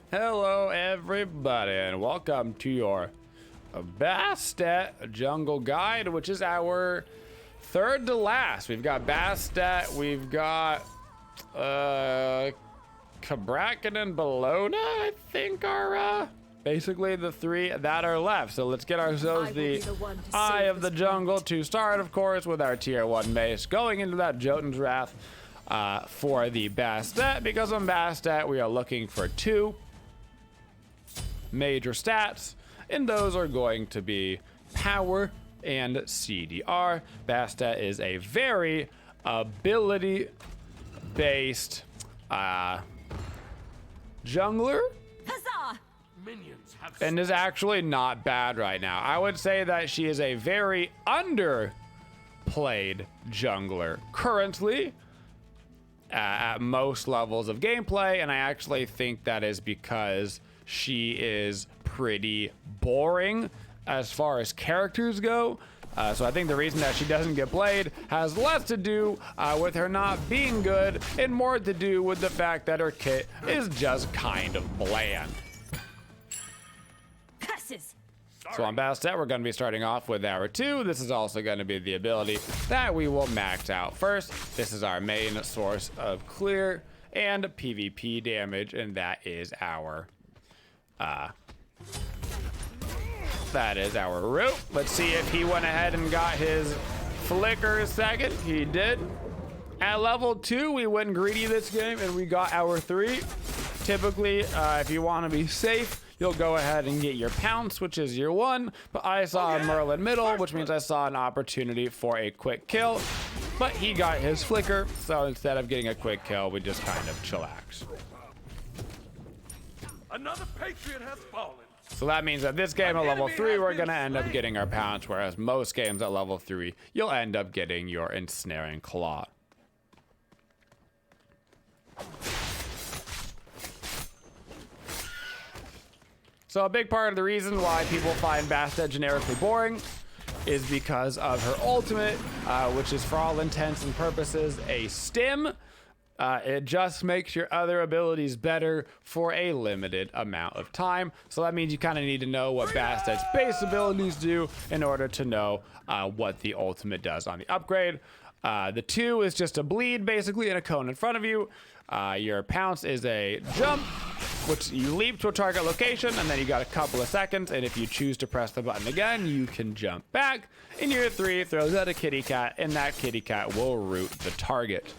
Hello everybody and welcome to your Bastet jungle guide, which is our third to last. We've got Bastet, we've got Cabrakan and Bologna, I think are basically the three that are left. So let's get ourselves the Eye of the Jungle to start, of course, with our tier 1 mace going into that Jotun's Wrath for the Bastet, because on Bastet we are looking for 2 major stats, and those are going to be power and CDR. Bastet is a very ability based jungler. Huzzah! And is actually not bad right now. I would say that she is a very underplayed jungler currently at most levels of gameplay, and I actually think that is because she is pretty boring as far as characters go. So I think the reason that she doesn't get played has less to do with her not being good and more to do with the fact that her kit is just kind of bland. Curses! So on Bastet, we're going to be starting off with our 2. This is also going to be the ability that we will max out first. This is our main source of clear and PvP damage, and that is our root. Let's see if he went ahead and got his flicker second. He did. At level 2, we went greedy this game and we got our 3. Typically, if you want to be safe, you'll go ahead and get your pounce, which is your 1. But I saw a Merlin middle, which means I saw an opportunity for a quick kill. But he got his flicker, so instead of getting a quick kill, we just kind of chillax. Another patriot has fallen. So that means that this game at level 3, we're going to end up getting our pounce, whereas most games at level 3, you'll end up getting your ensnaring claw. So a big part of the reason why people find Bastet generically boring is because of her ultimate, which is for all intents and purposes a stim. It just makes your other abilities better for a limited amount of time. So that means you kind of need to know what Bastet's base abilities do in order to know what the ultimate does on the upgrade. The 2 is just a bleed, basically, in a cone in front of you. Your pounce is a jump, which you leap to a target location, and then you got a couple of seconds, and if you choose to press the button again, you can jump back. And your 3 throws out a kitty cat, and that kitty cat will root the target.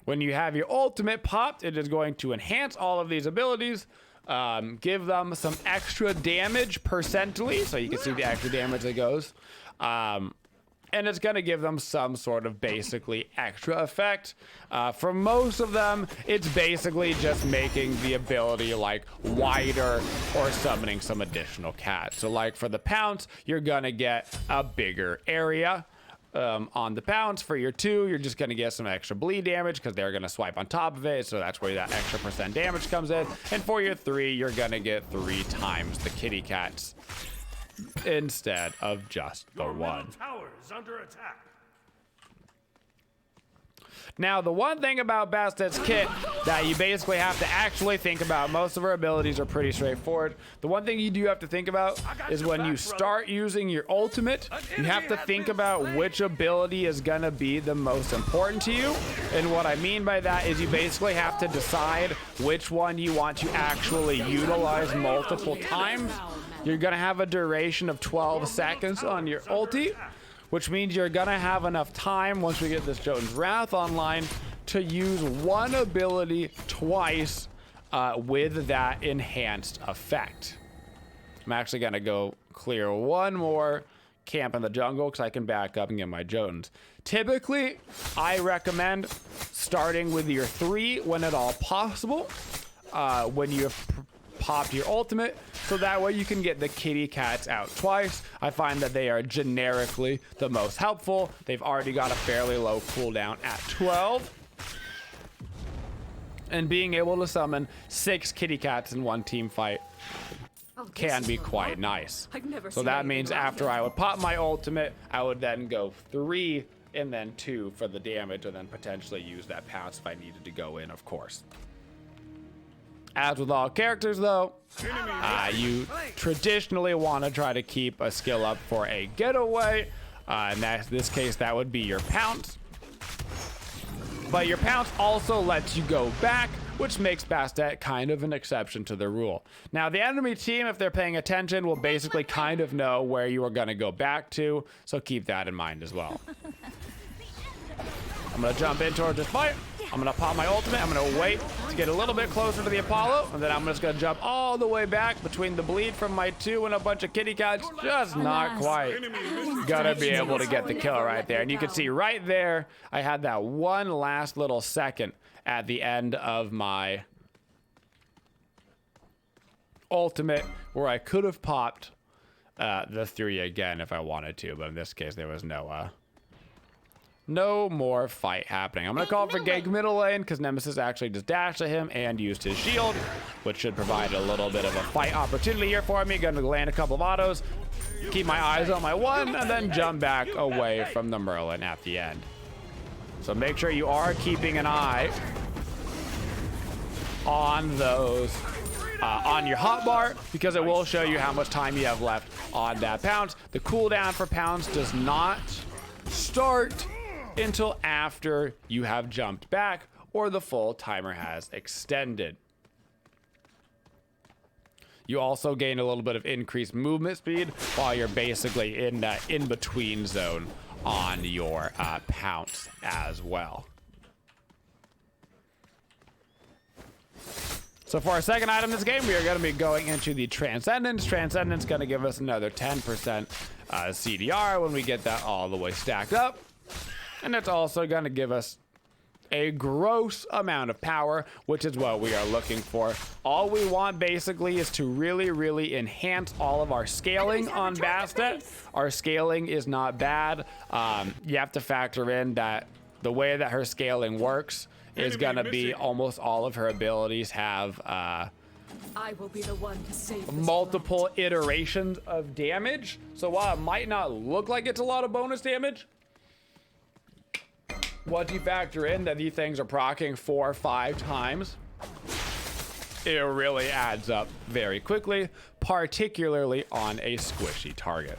When you have your ultimate popped, it is going to enhance all of these abilities, give them some extra damage percentily, so you can see the extra damage that goes. And it's going to give them some sort of basically extra effect. For most of them, it's basically just making the ability like wider or summoning some additional cats. So like for the pounce, you're going to get a bigger area. On the pounce. For your 2, you're just going to get some extra bleed damage because they're going to swipe on top of it, so that's where that extra % damage comes in. And for your 3, you're going to get 3 times the kitty cats instead of just the 1. Tower is under attack. Now, the one thing about Bastet's kit that you basically have to actually think about, most of her abilities are pretty straightforward. The one thing you do have to think about is when you start using your ultimate, you have to think about which ability is going to be the most important to you. And what I mean by that is you basically have to decide which one you want to actually utilize multiple times. You're going to have a duration of 12 seconds on your ulti, which means you're gonna have enough time once we get this Jotun's Wrath online to use one ability twice with that enhanced effect. I'm actually gonna go clear one more camp in the jungle because I can back up and get my Jotuns. Typically, I recommend starting with your 3 when at all possible, when you have popped your ultimate, so that way you can get the kitty cats out twice. I find that they are generically the most helpful. They've already got a fairly low cooldown at 12. And being able to summon 6 kitty cats in one team fight can be quite nice. So that means after I would pop my ultimate, I would then go 3 and then 2 for the damage, and then potentially use that pounce if I needed to go in, of course. As with all characters, though, you traditionally want to try to keep a skill up for a getaway. In this case, that would be your pounce. But your pounce also lets you go back, which makes Bastet kind of an exception to the rule. Now, the enemy team, if they're paying attention, will basically kind of know where you are going to go back to, so keep that in mind as well. I'm going to jump in towards this fight. I'm going to pop my ultimate. I'm going to wait to get a little bit closer to the Apollo, and then I'm just going to jump all the way back between the bleed from my 2 and a bunch of kitty cats. Just not quite gonna be able to get the kill right there. And you can see right there, I had that one last little second at the end of my ultimate where I could have popped the 3 again if I wanted to, but in this case, there was no more fight happening. I'm going to call for gank middle lane because Nemesis actually just dashed at him and used his shield, which should provide a little bit of a fight opportunity here for me. Going to land a couple of autos, keep my eyes on my 1, and then jump back away from the Merlin at the end. So make sure you are keeping an eye on those, on your hotbar, because it will show you how much time you have left on that pounce. The cooldown for pounce does not start until after you have jumped back or the full timer has extended. You also gain a little bit of increased movement speed while you're basically in that in-between zone on your pounce as well. So for our second item in this game, we are going to be going into the Transcendence. Transcendence is going to give us another 10% CDR when we get that all the way stacked up. And it's also going to give us a gross amount of power, which is what we are looking for. All we want basically is to really enhance all of our scaling on Bastet. Our scaling is not bad. You have to factor in that the way that her scaling works is going to be almost all of her abilities have I will be the one to save multiple iterations of damage. So while it might not look like it's a lot of bonus damage, once you factor in that these things are proccing 4 or 5 times, it really adds up very quickly, particularly on a squishy target.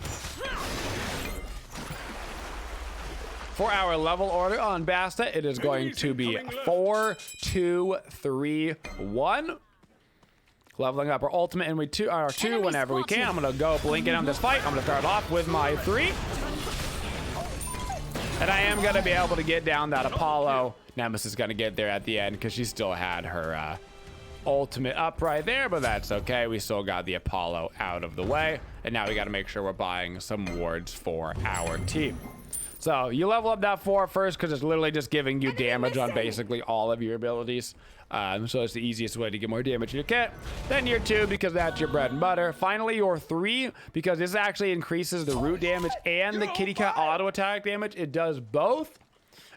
For our level order on Bastet, it is going to be 4, 2, 3, 1. Leveling up our ultimate and our 2 whenever we can. I'm going to go blinking on this fight. I'm going to start off with my 3. And I am going to be able to get down that Apollo. Nemesis is going to get there at the end because she still had her ultimate up right there, but that's okay. We still got the Apollo out of the way. And now we got to make sure we're buying some wards for our team. So you level up that 4 first because it's literally just giving you damage on basically all of your abilities. So it's the easiest way to get more damage in your kit. Then your 2 because that's your bread and butter. Finally your 3 because this actually increases the root damage and the kitty cat auto attack damage. It does both.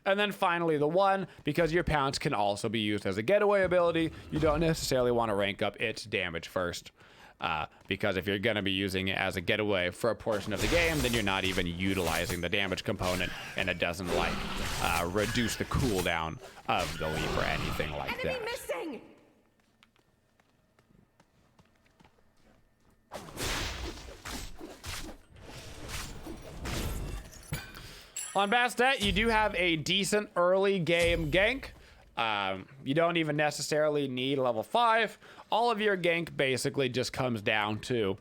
And then finally the 1 because your pounce can also be used as a getaway ability. You don't necessarily want to rank up its damage first. Because if you're going to be using it as a getaway for a portion of the game, then you're not even utilizing the damage component, and it doesn't like reduce the cooldown of the leap or anything like that. Missing. On Bastet, you do have a decent early game gank. You don't even necessarily need level 5. All of your gank basically just comes down to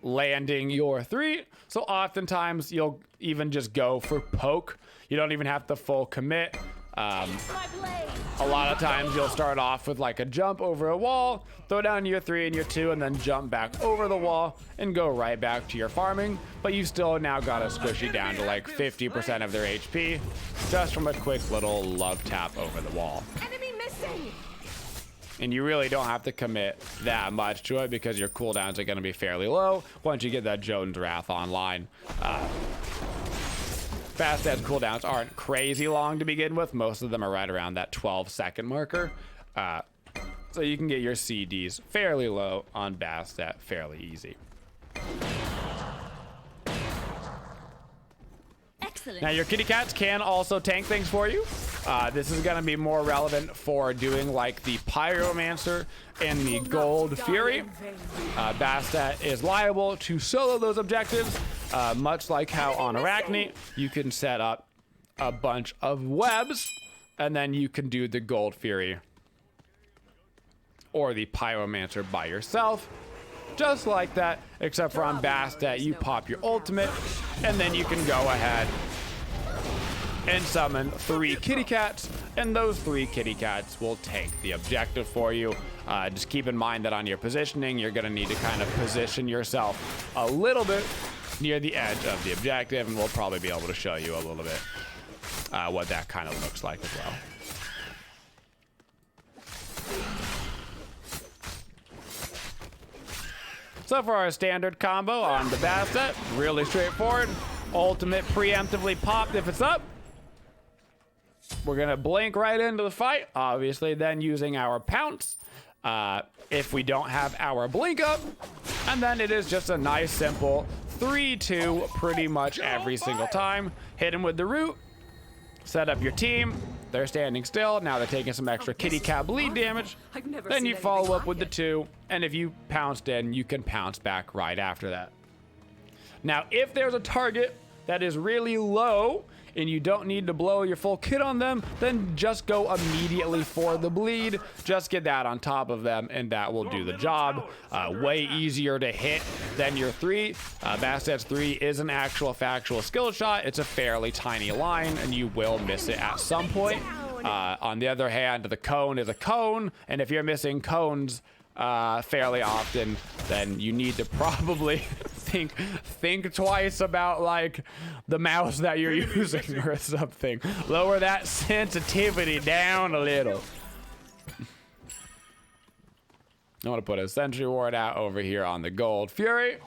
landing your 3. So oftentimes you'll even just go for poke. You don't even have to full commit. A lot of times you'll start off with like a jump over a wall, throw down your 3 and your 2, and then jump back over the wall and go right back to your farming. But you still now got to squishy down to like 50% of their HP just from a quick little love tap over the wall. Enemy missing. And you really don't have to commit that much to it because your cooldowns are going to be fairly low once you get that Jones Wrath online. Bastet's cooldowns aren't crazy long to begin with. Most of them are right around that 12-second marker. So you can get your CDs fairly low on Bastet fairly easy. Excellent. Now your kitty cats can also tank things for you. This is gonna be more relevant for doing like the Pyromancer and the Gold Fury. Bastet is liable to solo those objectives, much like how on Arachne, you can set up a bunch of webs and then you can do the Gold Fury or the Pyromancer by yourself. Just like that, except for on Bastet, you pop your ultimate, and then you can go ahead and summon 3 kitty cats, and those 3 kitty cats will take the objective for you. Just keep in mind that on your positioning, you're gonna need to kind of position yourself a little bit near the edge of the objective, and we'll probably be able to show you a little bit what that kind of looks like as well. So for our standard combo on the Bastet, really straightforward. Ultimate preemptively popped if it's up. We're gonna blink right into the fight, obviously then using our pounce if we don't have our blink up. And then it is just a nice simple 3-2 pretty much every single time. Hit him with the root, set up your team. They're standing still. Now they're taking some extra kitty cat bleed damage. Then you follow up with the 2, and if you pounced in, you can pounce back right after that. Now, if there's a target that is really low and you don't need to blow your full kit on them, then just go immediately for the bleed. Just get that on top of them, and that will do the job. Way easier to hit than your 3. Bastet's 3 is an actual factual skill shot. It's a fairly tiny line, and you will miss it at some point. On the other hand, the cone is a cone, and if you're missing cones fairly often, then you need to probably think twice about like the mouse that you're using or something. Lower that sensitivity down a little. I want to put a sentry ward out over here on the Gold Fury.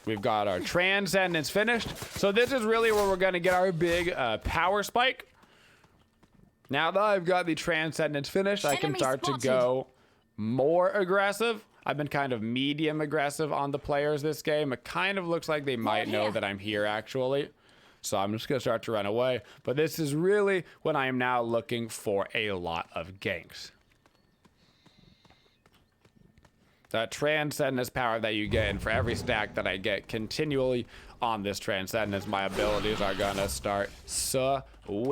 We've got our transcendence finished. So this is really where we're going to get our big power spike. Now that I've got the transcendence finished, I can start to go more aggressive. I've been kind of medium aggressive on the players this game. It kind of looks like they might know that I'm here actually. So I'm just gonna start to run away. But this is really when I am now looking for a lot of ganks. That transcendence power that you get, and for every stack that I get continually on this transcendence, my abilities are gonna start swinging.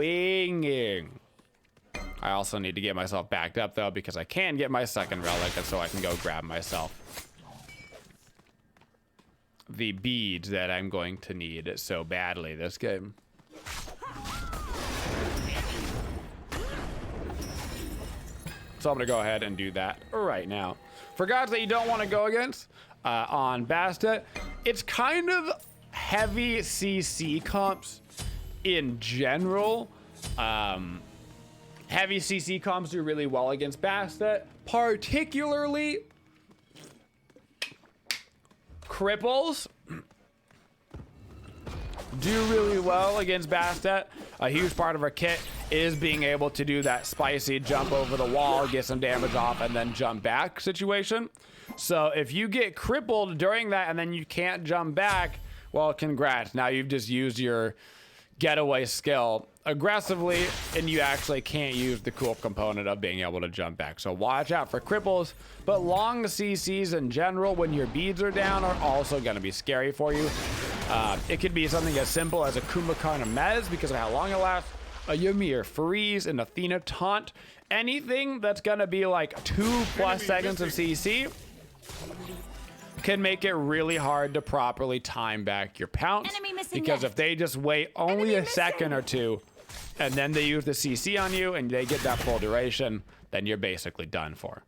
I also need to get myself backed up though, because I can get my second relic, and so I can go grab myself the beads that I'm going to need so badly this game. So I'm gonna go ahead and do that right now. For guys that you don't want to go against on Bastet, it's kind of heavy CC comps in general. Heavy CC comps do really well against Bastet, particularly cripples do really well against Bastet. A huge part of our kit is being able to do that spicy jump over the wall, get some damage off, and then jump back situation. So if you get crippled during that and then you can't jump back, well, congrats. Now you've just used your getaway skill aggressively, and you actually can't use the cool component of being able to jump back. So watch out for cripples, but long CCs in general when your beads are down are also going to be scary for you. It could be something as simple as a Kumbhakarna Mez because of how long it lasts, a Ymir Freeze, an Athena Taunt, anything that's going to be like 2+ seconds of CC can make it really hard to properly time back your pounce, because if they just wait only a second or two and then they use the CC on you and they get that full duration, then you're basically done for.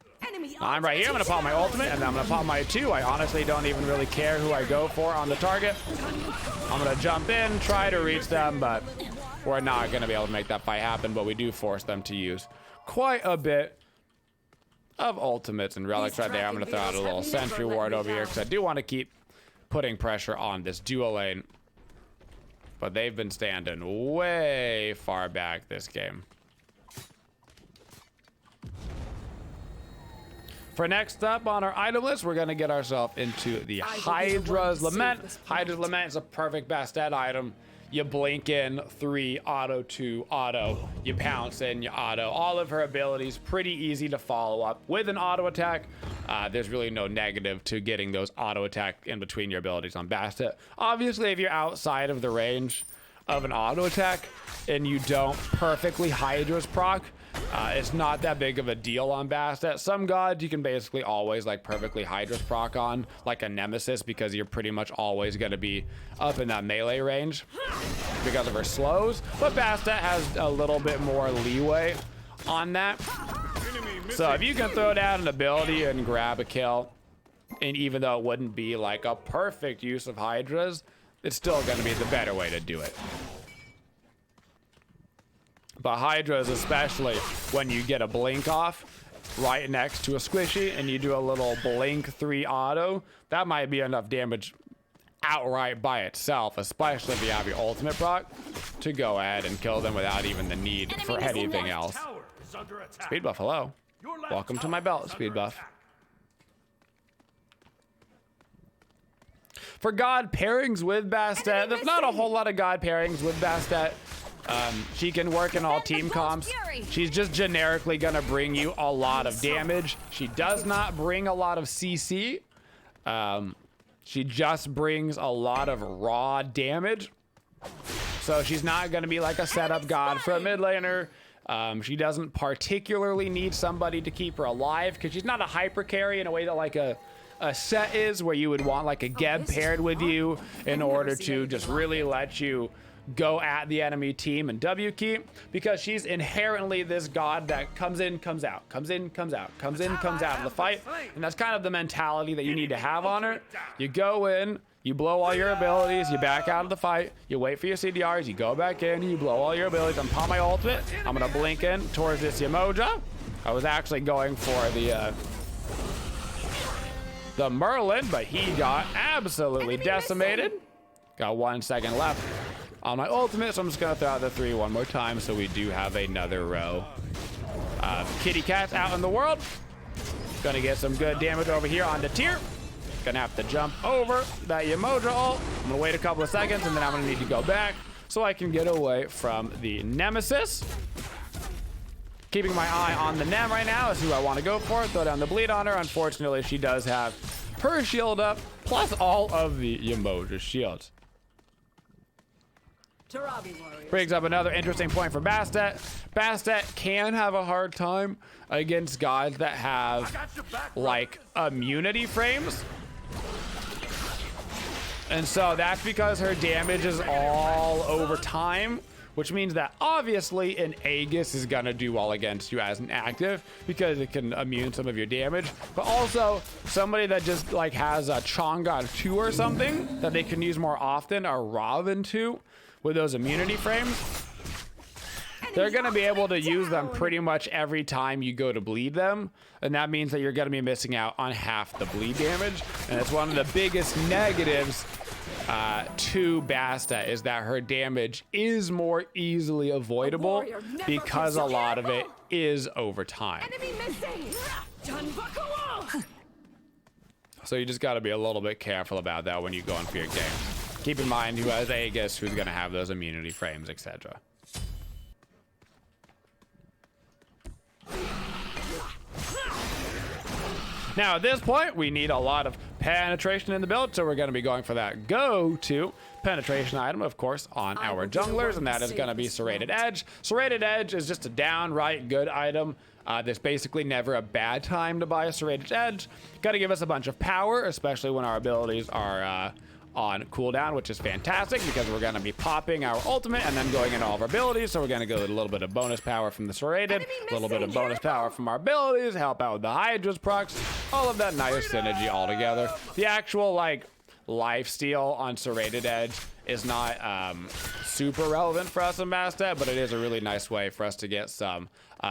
I'm right here. I'm gonna pop my ultimate and then I'm gonna pop my 2. I honestly don't even really care who I go for on the target. I'm gonna jump in, try to reach them, but we're not gonna be able to make that fight happen. But we do force them to use quite a bit of ultimates and relics right there. I'm gonna throw out a little sentry ward over here because I do want to keep putting pressure on this duo lane, but they've been standing way far back this game. For next up on our item list, we're going to get ourselves into the Hydra's Lament. Hydra's Lament is a perfect Bastet item. You blink in 3, auto 2, auto. You pounce in, you auto. All of her abilities pretty easy to follow up with an auto attack. There's really no negative to getting those auto attack in between your abilities on Bastet. Obviously, if you're outside of the range of an auto attack and you don't perfectly Hydra's proc, it's not that big of a deal on Bastet. Some gods you can basically always like perfectly Hydra's proc on, like a Nemesis, because you're pretty much always going to be up in that melee range because of her slows. But Bastet has a little bit more leeway on that. So if you can throw down an ability and grab a kill, and even though it wouldn't be like a perfect use of Hydra's, it's still going to be the better way to do it. But Hydra's, especially when you get a blink off right next to a squishy and you do a little blink 3 auto, that might be enough damage outright by itself, especially if you have your ultimate proc, to go ahead and kill them without even the need for anything else. Speed buff, hello. Welcome to my belt, speed buff. For god pairings with Bastet, there's not a whole lot of god pairings with Bastet. She can work in all team comps. She's just generically gonna bring you a lot of damage. She does not bring a lot of CC. She just brings a lot of raw damage. So she's not gonna be like a setup god for a mid laner. She doesn't particularly need somebody to keep her alive because she's not a hyper carry in a way that like a set is, where you would want like a Geb paired with you in order to just really let you go at the enemy team and W keep, because she's inherently this god that comes in, comes out, comes in, comes out, comes in, comes out of the fight. And that's kind of the mentality that you need to have on her. You go in, you blow all your abilities, you back out of the fight, you wait for your CDRs, you go back in, you blow all your abilities. I'm pop my ultimate, I'm gonna blink in towards this Yamoja. I was actually going for the Merlin, but he got absolutely decimated. Got 1 second left on my ultimate, so I'm just gonna throw out the 3 one more time so we do have another row of kitty cats out in the world. Gonna get some good damage over here on the tier. Gonna have to jump over that Yamoja ult. I'm gonna wait a couple of seconds and then I'm gonna need to go back so I can get away from the Nemesis. Keeping my eye on the Nem right now is who I want to go for. Throw down the bleed on her. Unfortunately, she does have her shield up, plus all of the Yamoja shields. Brings up another interesting point for Bastet. Bastet can have a hard time against gods that have like immunity frames. And so that's because her damage is all over time, which means that obviously an Aegis is gonna do well against you as an active because it can immune some of your damage, but also somebody that just like has a Chang'e 2 or something that they can use more often, or Robin 2 with those immunity frames. They're gonna be able to use them pretty much every time you go to bleed them, and that means that you're gonna be missing out on half the bleed damage, and it's one of the biggest negatives to Bastet, is that her damage is more easily avoidable because a lot of it is over time. So you just gotta be a little bit careful about that when you go in for your game. Keep in mind who has Aegis, who's gonna have those immunity frames, etc. Now at this point, we need a lot of penetration in the build, so we're going to be going for that go-to penetration item, of course, on our junglers, and that is going to be Serrated Edge. Serrated Edge is just a downright good item. There's basically never a bad time to buy a Serrated Edge. Got to give us a bunch of power, especially when our abilities are on cooldown, which is fantastic because we're going to be popping our ultimate and then going into all of our abilities. So we're going to get a little bit of bonus power from the Serrated, a little bit of bonus power from our abilities, help out with the Hydra's procs, all of that nice synergy all together. The actual like lifesteal on Serrated Edge is not super relevant for us in Bastet, but it is a really nice way for us to get some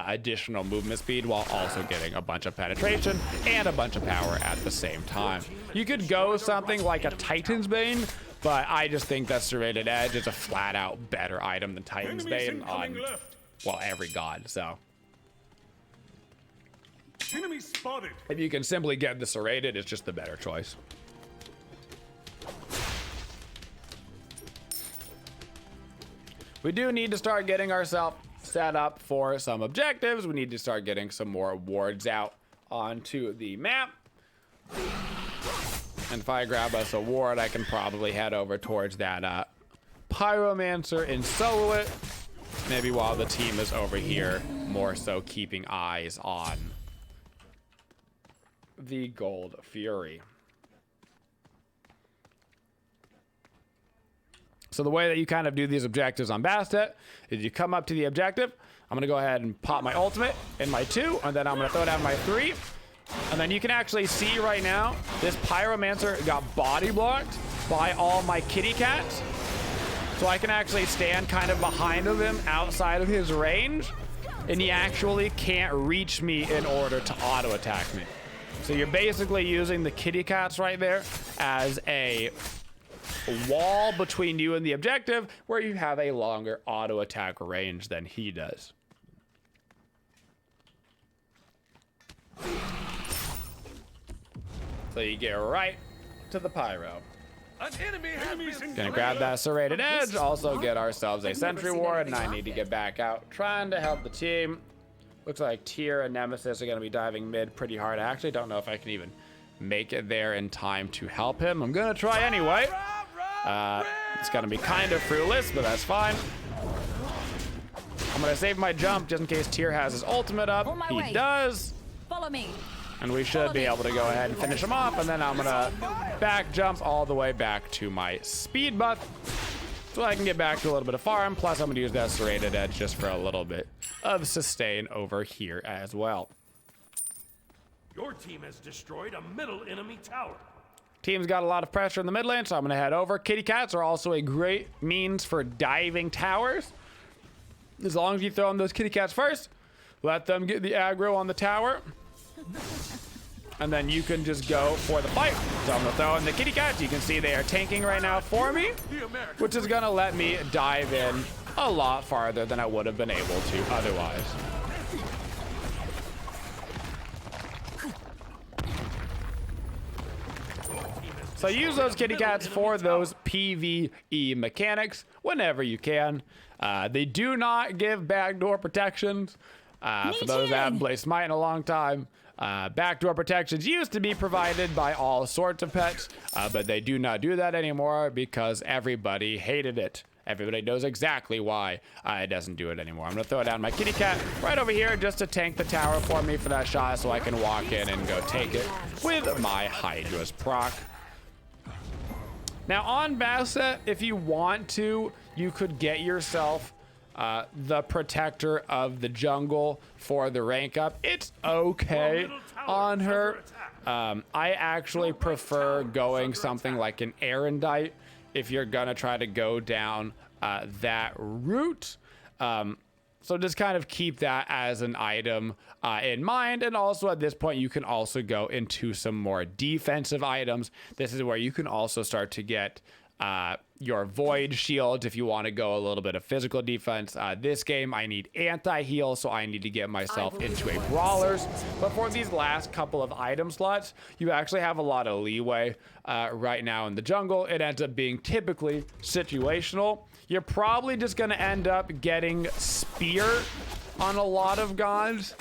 additional movement speed while also getting a bunch of penetration and a bunch of power at the same time. You could go something like a Titan's Bane, but I just think that Serrated Edge is a flat out better item than Titan's Bane on, well, every god, so. Enemy spotted. If you can simply get the serrated, it's just the better choice. We do need to start getting ourselves set up for some objectives. We need to start getting some more wards out onto the map. And if I grab us a ward, I can probably head over towards that pyromancer and solo it. Maybe while the team is over here, more so keeping eyes on the Gold Fury. So the way that you kind of do these objectives on Bastet is you come up to the objective. I'm gonna go ahead and pop my ultimate in my 2, and then I'm gonna throw down my 3. And then you can actually see right now, this pyromancer got body blocked by all my kitty cats. So I can actually stand kind of behind of him outside of his range, and he actually can't reach me in order to auto attack me. So you're basically using the kitty cats right there as a wall between you and the objective, where you have a longer auto attack range than he does. So you get right to the pyro. An enemy has been Gonna grab that serrated edge, also get ourselves a sentry ward, and I need to get back out trying to help the team. Looks like Tyr and Nemesis are gonna be diving mid pretty hard. I actually don't know if I can even make it there in time to help him. I'm gonna try anyway. It's gonna be kind of fruitless, but that's fine. I'm gonna save my jump just in case Tyr has his ultimate up. He does. Follow me. And we should be able to go ahead and finish him off, and then I'm gonna back jump all the way back to my speed buff so I can get back to a little bit of farm. Plus I'm gonna use that serrated edge just for a little bit of sustain over here as well. Your team has destroyed a middle enemy tower. Team's got a lot of pressure in the mid lane, so I'm gonna head over. Kitty cats are also a great means for diving towers. As long as you throw in those kitty cats first, let them get the aggro on the tower, and then you can just go for the fight. So I'm gonna throw in the kitty cats. You can see they are tanking right now for me, which is gonna let me dive in a lot farther than I would have been able to otherwise. So use those kitty cats for those PvE mechanics whenever you can. They do not give backdoor protections. For those that haven't played Smite in a long time, backdoor protections used to be provided by all sorts of pets, but they do not do that anymore because everybody hated it. Everybody knows exactly why it doesn't do it anymore. I'm gonna throw down my kitty cat right over here just to tank the tower for me for that shot so I can walk in and go take it with my Hydra's proc. Now on Bastet, if you want to, you could get yourself the Protector of the Jungle for the rank up. It's okay on her. I actually prefer going something like an Erendite if you're gonna try to go down that route. So just kind of keep that as an item in mind. And also at this point, you can also go into some more defensive items. This is where you can also start to get your void shield if you want to go a little bit of physical defense. This game, I need anti-heal, so I need to get myself into a brawlers. But for these last couple of item slots, you actually have a lot of leeway right now in the jungle. It ends up being typically situational. You're probably just going to end up getting spear on a lot of gods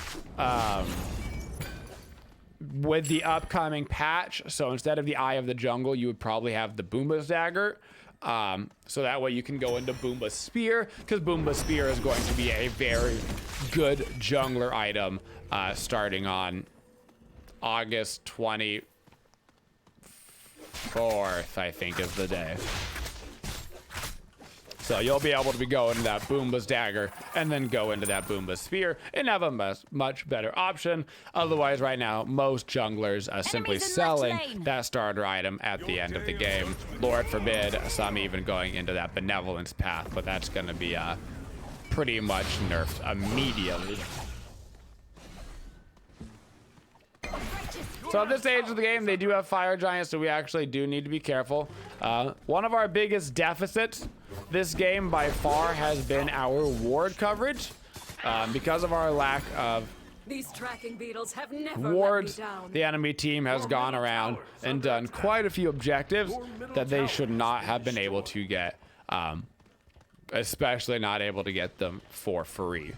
with the upcoming patch. So instead of the Eye of the Jungle, you would probably have the Boomba's Dagger. So that way you can go into Boomba's Spear, because Boomba's Spear is going to be a very good jungler item starting on August 24th, I think is the day. So you'll be able to be going to that Boomba's Dagger and then go into that Boomba's Spear and have a much better option. Otherwise, right now, most junglers are simply selling that starter item at the end of the game. Lord forbid some even going into that benevolence path, but that's going to be pretty much nerfed immediately. So at this stage of the game, they do have fire giants, so we actually do need to be careful. One of our biggest deficits this game by far has been our ward coverage. Because of our lack of These tracking beetles have never Wards, let me down. the enemy team has gone around and done quite a few objectives that they should not have been able to get, especially not able to get them for free.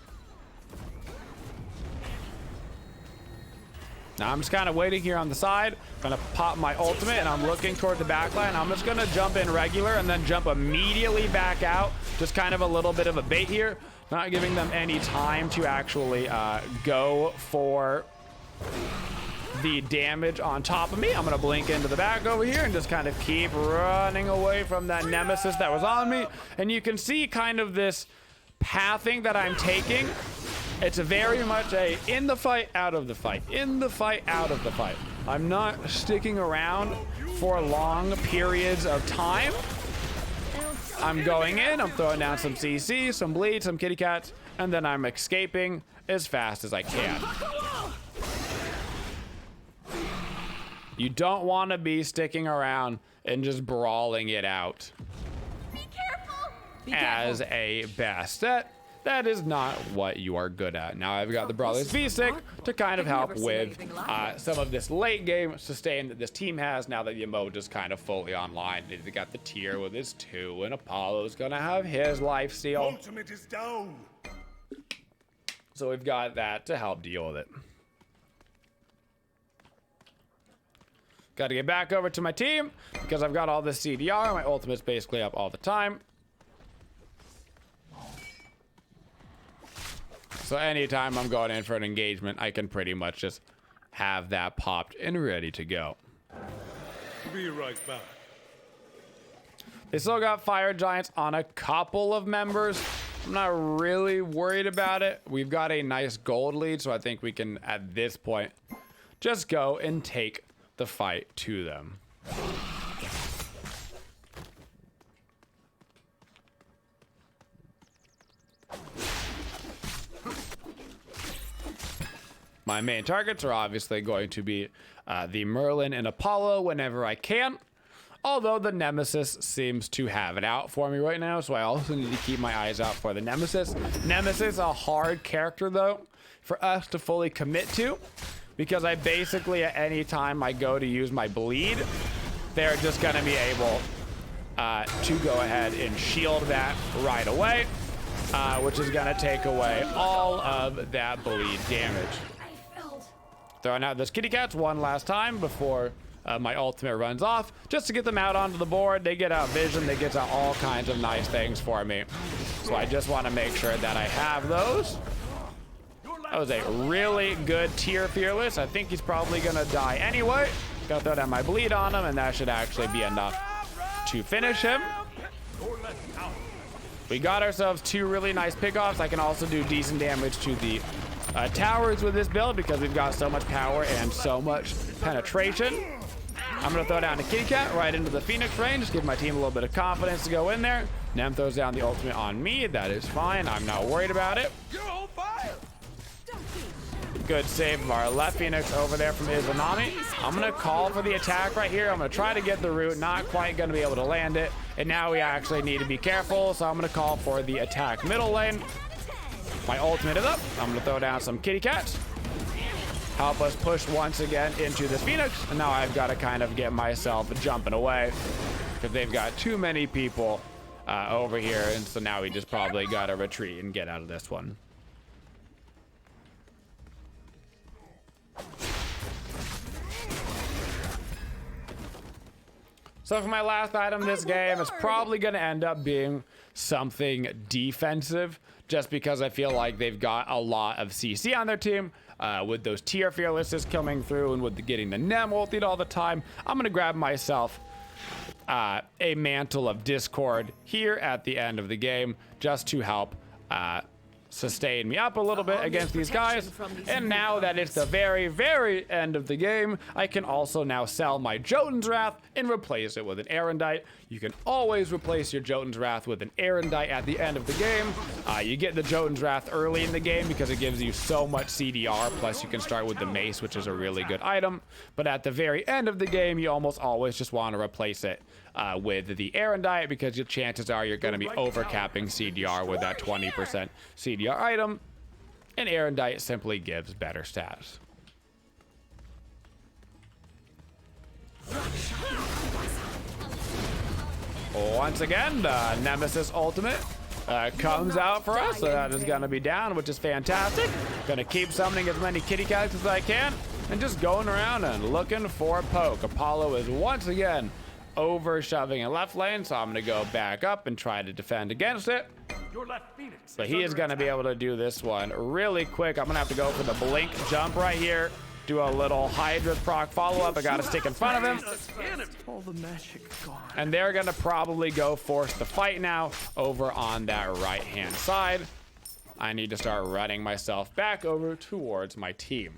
Now I'm just kind of waiting here on the side. I'm gonna pop my ultimate and I'm looking toward the back line. I'm just gonna jump in regular and then jump immediately back out. Just kind of a little bit of a bait here. Not giving them any time to actually go for the damage on top of me. I'm gonna blink into the back over here and just kind of keep running away from that nemesis that was on me. And you can see kind of this pathing that I'm taking. It's very much a in the fight, out of the fight, in the fight, out of the fight. I'm not sticking around for long periods of time. I'm going in, I'm throwing down some CC, some bleed, some kitty cats, and then I'm escaping as fast as I can. You don't want to be sticking around and just brawling it out. Be careful. As a Bastet. That is not what you are good at. Now I've got the Brawler's V-Stick to kind of help with some of this late game sustain that this team has now that the emote is kind of fully online. They got the tier with his 2 and Apollo's gonna have his life steal. Ultimate is down. So we've got that to help deal with it. Got to get back over to my team because I've got all this CDR. My ultimate's basically up all the time. So anytime I'm going in for an engagement, I can pretty much just have that popped and ready to go. Be right back. They still got fire giants on a couple of members. I'm not really worried about it. We've got a nice gold lead, so I think we can, at this point, just go and take the fight to them. My main targets are obviously going to be the Merlin and Apollo whenever I can. Although the Nemesis seems to have it out for me right now, so I also need to keep my eyes out for the Nemesis. Nemesis, a hard character though, for us to fully commit to, because I basically, at any time I go to use my bleed, they're just gonna be able to go ahead and shield that right away, which is gonna take away all of that bleed damage. Throwing out those kitty cats one last time before my ultimate runs off, just to get them out onto the board. They get out vision, they get out all kinds of nice things for me. So I just want to make sure that I have those. That was a really good tier fearless. I think he's probably gonna die anyway. Gotta throw down my bleed on him, and that should actually be enough to finish him. We got ourselves 2 really nice pickoffs. I can also do decent damage to the towers with this build because we've got so much power and so much penetration. I'm gonna throw down a kitty cat right into the Phoenix range, just give my team a little bit of confidence to go in there. Nem throws down the ultimate on me. That is fine. I'm not worried about it. Good save of our left Phoenix over there from Izanami. I'm gonna call for the attack right here. I'm gonna try to get the root, not quite gonna be able to land it. And now we actually need to be careful, so I'm gonna call for the attack middle lane. My ultimate is up. I'm gonna throw down some kitty cats. Help us push once again into this Phoenix. And now I've got to kind of get myself jumping away because they've got too many people over here. And so now we just probably got to retreat and get out of this one. So for my last item this game, it's probably going to end up being something defensive, just because I feel like they've got a lot of CC on their team. With those tier fearlesses coming through and with getting the Nem ulted all the time, I'm going to grab myself a mantle of Discord here at the end of the game just to help sustain me up a little bit against these guys. And now that it's the very, very end of the game, I can also now sell my Jotun's Wrath and replace it with an Erendite. You can always replace your Jotun's Wrath with an Erendite at the end of the game. You get the Jotun's Wrath early in the game because it gives you so much CDR, plus you can start with the mace, which is a really good item. But at the very end of the game, you almost always just want to replace it with the Erendite, because your chances are you're going to be overcapping CDR with that 20% CDR item. and Erendite simply gives better stats. Once again, the Nemesis ultimate comes out for us, so that is going to be down, which is fantastic. Going to keep summoning as many kitty cats as I can, and just going around and looking for a poke. Apollo is once again over shoving in left lane, so I'm going to go back up and try to defend against it. Your left Phoenix But he is going to be able to do this one really quick. I'm going to have to go for the blink jump right here. Do a little Hydra proc follow-up. I got to stick in front of him. All the magic gone. And they're going to probably go force the fight now over on that right-hand side. I need to start running myself back over towards my team.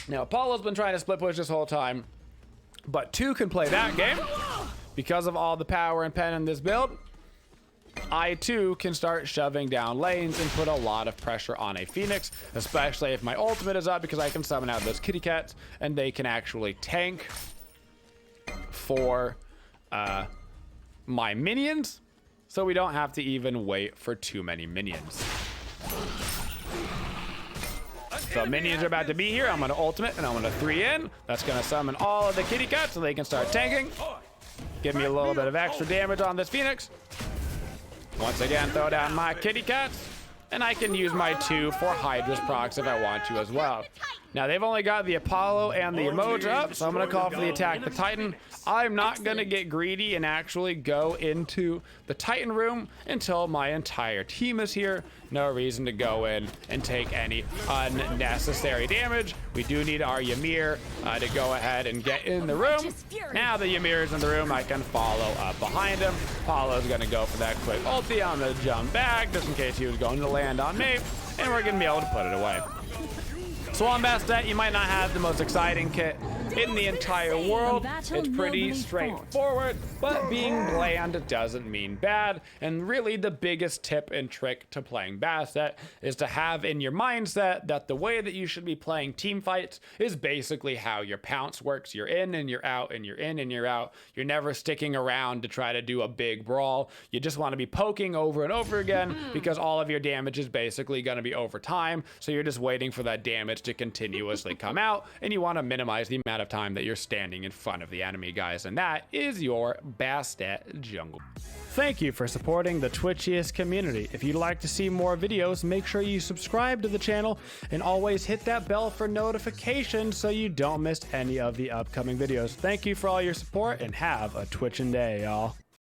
Now, Apollo's been trying to split push this whole time, but 2 can play that game. Because of all the power and pen in this build, I too can start shoving down lanes and put a lot of pressure on a Phoenix, especially if my ultimate is up, because I can summon out those kitty cats and they can actually tank for my minions, so we don't have to even wait for too many minions. So minions are about to be here. I'm going to ultimate and I'm going to 3 in. That's going to summon all of the kitty cats so they can start tanking. Give me a little bit of extra damage on this Phoenix. Once again, throw down my kitty cats, and I can use my 2 for Hydra's procs if I want to as well. Now, they've only got the Apollo and the Woojer up, so I'm going to call for the attack the Titan. I'm not going to get greedy and actually go into the Titan room until my entire team is here. No reason to go in and take any unnecessary damage. We do need our Ymir to go ahead and get in the room. Now the Ymir is in the room, I can follow up behind him. Apollo's going to go for that quick ulti. I'm going to jump back just in case he was going to land on me, and we're going to be able to put it away. So on Bastet, you might not have the most exciting kit in the entire world. It's pretty straightforward, but being bland doesn't mean bad. And really the biggest tip and trick to playing Bastet is to have in your mindset that the way that you should be playing team fights is basically how your pounce works. You're in and you're out and you're in and you're out. You're never sticking around to try to do a big brawl. You just want to be poking over and over again because all of your damage is basically going to be over time. So you're just waiting for that damage to continuously come out, and you want to minimize the amount of time that you're standing in front of the enemy, guys, and that is your Bastet jungle. Thank you for supporting the Twitchiest community. If you'd like to see more videos, make sure you subscribe to the channel and always hit that bell for notifications so you don't miss any of the upcoming videos. Thank you for all your support and have a twitching day, y'all.